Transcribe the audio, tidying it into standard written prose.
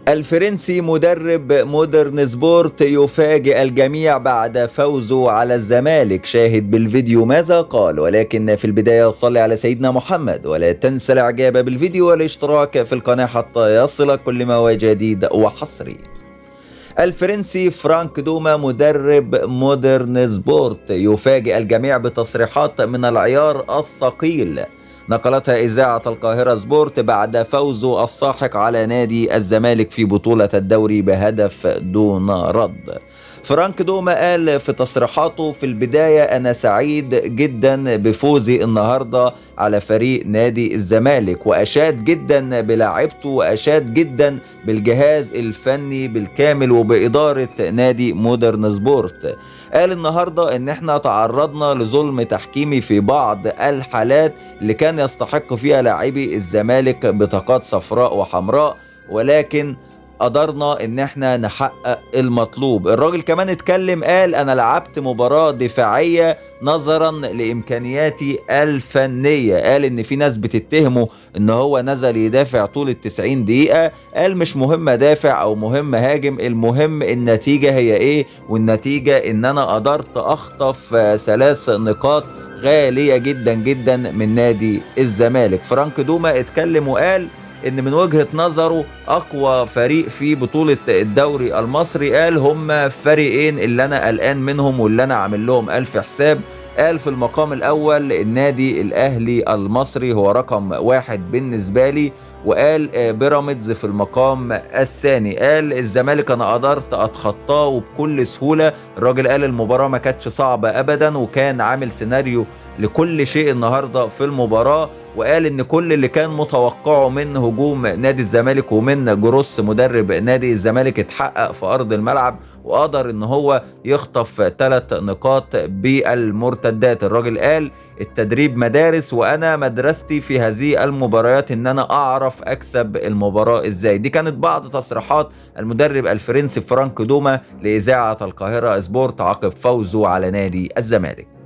الفرنسي مدرب مودرن سبورت يفاجئ الجميع بعد فوزه على الزمالك. شاهد بالفيديو ماذا قال. ولكن في البداية صل على سيدنا محمد، ولا تنسى الاعجاب بالفيديو والاشتراك في القناة حتى يصلك كل ما هو جديد وحصري. الفرنسي فرانك دوما مدرب مودرن سبورت يفاجئ الجميع بتصريحات من العيار الثقيل نقلتها إذاعة القاهرة سبورت بعد فوزه الساحق على نادي الزمالك في بطولة الدوري بهدف دون رد. فرانك دوما قال في تصريحاته في البداية: أنا سعيد جدا بفوزي النهاردة على فريق نادي الزمالك، وأشاد جدا بلاعبته، وأشاد جدا بالجهاز الفني بالكامل وبإدارة نادي مودرن سبورت. قال النهاردة ان احنا تعرضنا لظلم تحكيمي في بعض الحالات اللي كان يستحق فيها لاعبي الزمالك بطاقات صفراء وحمراء، ولكن قدرنا ان احنا نحقق المطلوب. الراجل كمان اتكلم قال: انا لعبت مباراة دفاعية نظرا لامكانياتي الفنية. قال ان في ناس بتتهمه ان هو نزل يدافع طول ال90 دقيقة. قال مش مهم ادافع او مهم هاجم، المهم النتيجة هي ايه، والنتيجة ان انا قدرت اخطف 3 نقاط غالية جدا جدا من نادي الزمالك. فرانك دوما اتكلم وقال ان من وجهة نظره اقوى فريق في بطولة الدوري المصري، قال هم فريقين اللي انا قلقان منهم واللي انا عامل لهم الف حساب. قال في المقام الاول النادي الاهلي المصري هو رقم 1 بالنسبة لي، وقال بيراميدز في المقام الثاني. قال الزمالك انا قدرت اتخطاه وبكل سهولة. الراجل قال المباراة ما كانتش صعبة ابدا، وكان عامل سيناريو لكل شيء النهاردة في المباراة. وقال ان كل اللي كان متوقعه من هجوم نادي الزمالك ومن جروس مدرب نادي الزمالك اتحقق في ارض الملعب، وقدر ان هو يخطف 3 نقاط بالمرتدات. الراجل قال التدريب مدارس، وانا مدرستي في هذه المباريات ان انا اعرف اكسب المباراة ازاي. دي كانت بعض تصريحات المدرب الفرنسي فرانك دوما لاذاعة القاهرة سبورت عقب فوزه على نادي الزمالك.